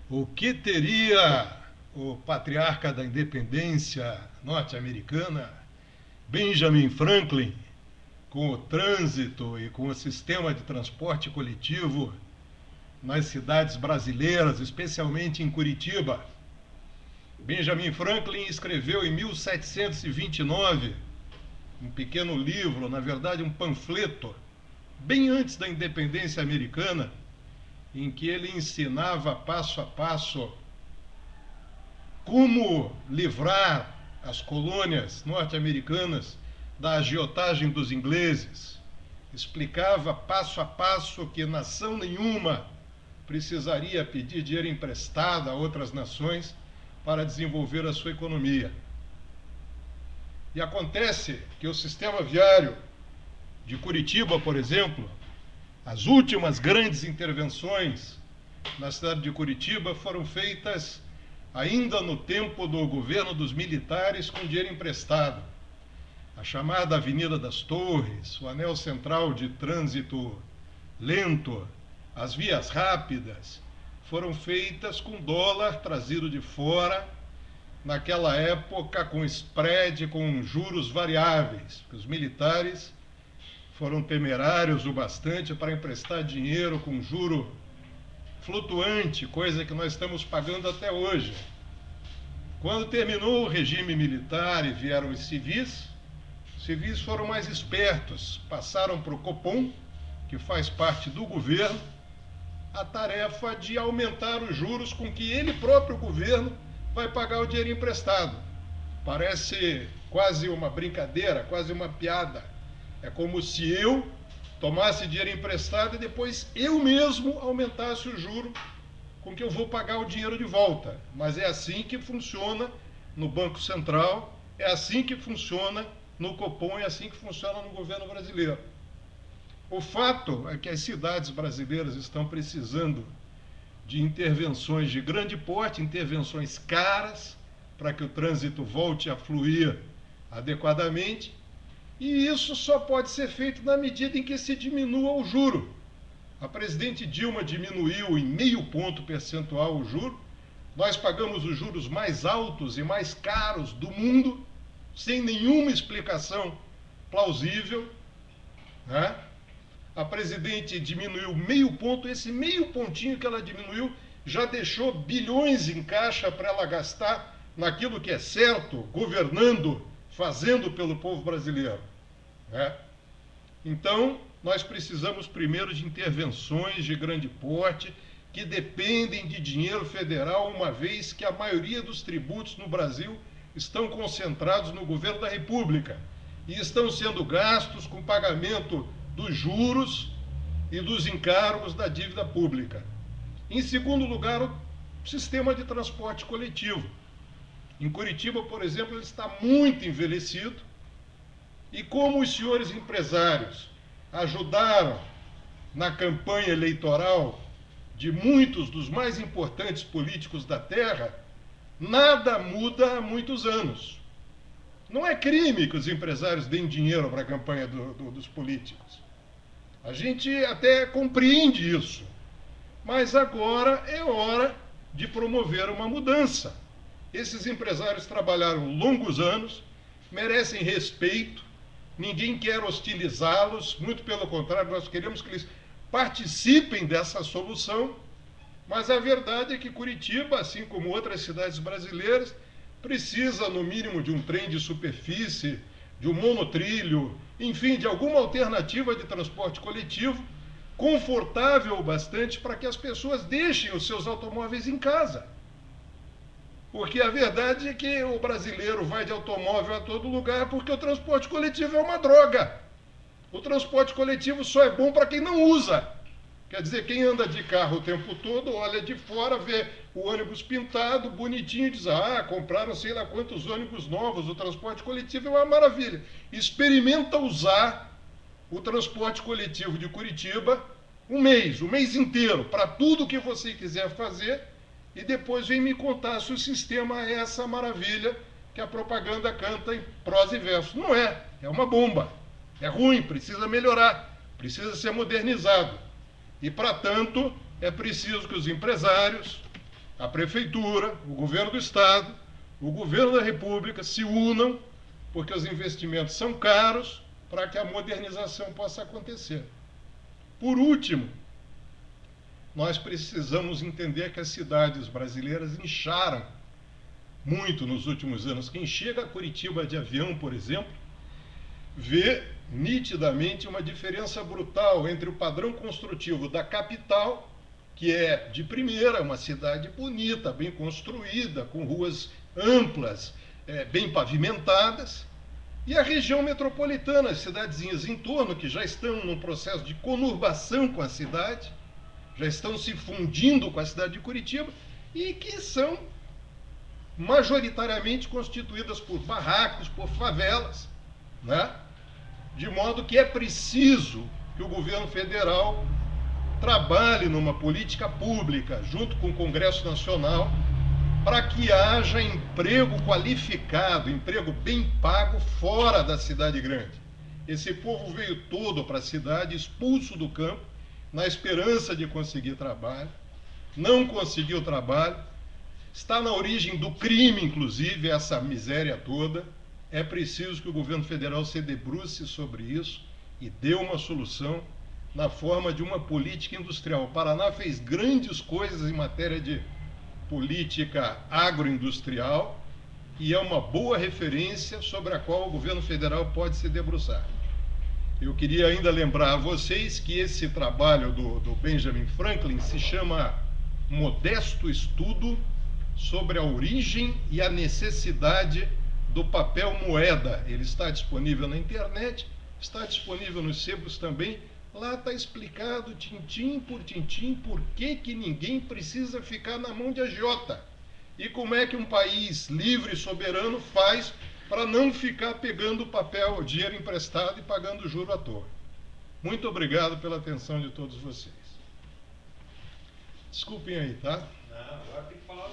O que teria o patriarca da independência norte-americana, Benjamin Franklin, com o trânsito e com o sistema de transporte coletivo nas cidades brasileiras, especialmente em Curitiba? Benjamin Franklin escreveu em 1729 um pequeno livro, na verdade um panfleto, bem antes da independência americana, em que ele ensinava passo a passo como livrar as colônias norte-americanas da agiotagem dos ingleses. Explicava passo a passo que nação nenhuma precisaria pedir dinheiro emprestado a outras nações para desenvolver a sua economia. E acontece que o sistema viário de Curitiba, por exemplo, as últimas grandes intervenções na cidade de Curitiba foram feitas ainda no tempo do governo dos militares com dinheiro emprestado. A chamada Avenida das Torres, o anel central de trânsito lento, as vias rápidas, foram feitas com dólar trazido de fora, naquela época com spread, com juros variáveis, porque os militares foram temerários o bastante para emprestar dinheiro com juro flutuante, coisa que nós estamos pagando até hoje. Quando terminou o regime militar e vieram os civis foram mais espertos, passaram para o Copom, que faz parte do governo, a tarefa de aumentar os juros com que ele próprio, o governo, vai pagar o dinheiro emprestado. Parece quase uma brincadeira, quase uma piada. É como se eu tomasse dinheiro emprestado e depois eu mesmo aumentasse o juro com que eu vou pagar o dinheiro de volta. Mas é assim que funciona no Banco Central, é assim que funciona no Copom, é assim que funciona no governo brasileiro. O fato é que as cidades brasileiras estão precisando de intervenções de grande porte, intervenções caras, para que o trânsito volte a fluir adequadamente, e isso só pode ser feito na medida em que se diminua o juro. A presidente Dilma diminuiu em 0,5 ponto percentual o juro. Nós pagamos os juros mais altos e mais caros do mundo, sem nenhuma explicação plausível, né? A presidente diminuiu 0,5 ponto, esse 0,5 pontinho que ela diminuiu já deixou bilhões em caixa para ela gastar naquilo que é certo, governando, fazendo pelo povo brasileiro, né? Então, nós precisamos primeiro de intervenções de grande porte que dependem de dinheiro federal, uma vez que a maioria dos tributos no Brasil estão concentrados no governo da República e estão sendo gastos com pagamento dos juros e dos encargos da dívida pública. Em segundo lugar, o sistema de transporte coletivo. Em Curitiba, por exemplo, ele está muito envelhecido, e como os senhores empresários ajudaram na campanha eleitoral de muitos dos mais importantes políticos da terra, nada muda há muitos anos. Não é crime que os empresários deem dinheiro para a campanha dos políticos. A gente até compreende isso. Mas agora é hora de promover uma mudança. Esses empresários trabalharam longos anos, merecem respeito, ninguém quer hostilizá-los, muito pelo contrário, nós queremos que eles participem dessa solução, mas a verdade é que Curitiba, assim como outras cidades brasileiras, precisa, no mínimo, de um trem de superfície, de um monotrilho, enfim, de alguma alternativa de transporte coletivo confortável o bastante para que as pessoas deixem os seus automóveis em casa. Porque a verdade é que o brasileiro vai de automóvel a todo lugar porque o transporte coletivo é uma droga. O transporte coletivo só é bom para quem não usa. Quer dizer, quem anda de carro o tempo todo, olha de fora, vê o ônibus pintado, bonitinho, e diz, compraram sei lá quantos ônibus novos, o transporte coletivo é uma maravilha. Experimenta usar o transporte coletivo de Curitiba um mês inteiro, para tudo que você quiser fazer, e depois vem me contar se o sistema é essa maravilha que a propaganda canta em prosa e verso. Não é, é uma bomba, é ruim, precisa melhorar, precisa ser modernizado. E, para tanto, é preciso que os empresários, a Prefeitura, o Governo do Estado, o Governo da República se unam, porque os investimentos são caros, para que a modernização possa acontecer. Por último, nós precisamos entender que as cidades brasileiras incharam muito nos últimos anos. Quem chega a Curitiba de avião, por exemplo, vê nitidamente uma diferença brutal entre o padrão construtivo da capital, que é de primeira, uma cidade bonita, bem construída, com ruas amplas, bem pavimentadas, e a região metropolitana, as cidadezinhas em torno, que já estão num processo de conurbação com a cidade, já estão se fundindo com a cidade de Curitiba, e que são majoritariamente constituídas por barracos, por favelas, né? De modo que é preciso que o governo federal trabalhe numa política pública, junto com o Congresso Nacional, para que haja emprego qualificado, emprego bem pago fora da cidade grande. Esse povo veio todo para a cidade, expulso do campo, na esperança de conseguir trabalho, não conseguiu trabalho, está na origem do crime, inclusive, essa miséria toda. É preciso que o governo federal se debruce sobre isso e dê uma solução na forma de uma política industrial. O Paraná fez grandes coisas em matéria de política agroindustrial e é uma boa referência sobre a qual o governo federal pode se debruçar. Eu queria ainda lembrar a vocês que esse trabalho do Benjamin Franklin se chama Modesto Estudo sobre a origem e a necessidade do papel moeda. Ele está disponível na internet, está disponível nos sebos também. Lá está explicado, tintim por tintim, por que ninguém precisa ficar na mão de agiota. E como é que um país livre e soberano faz para não ficar pegando papel, dinheiro emprestado e pagando juro à toa. Muito obrigado pela atenção de todos vocês. Desculpem aí, tá? Não, agora tem que falar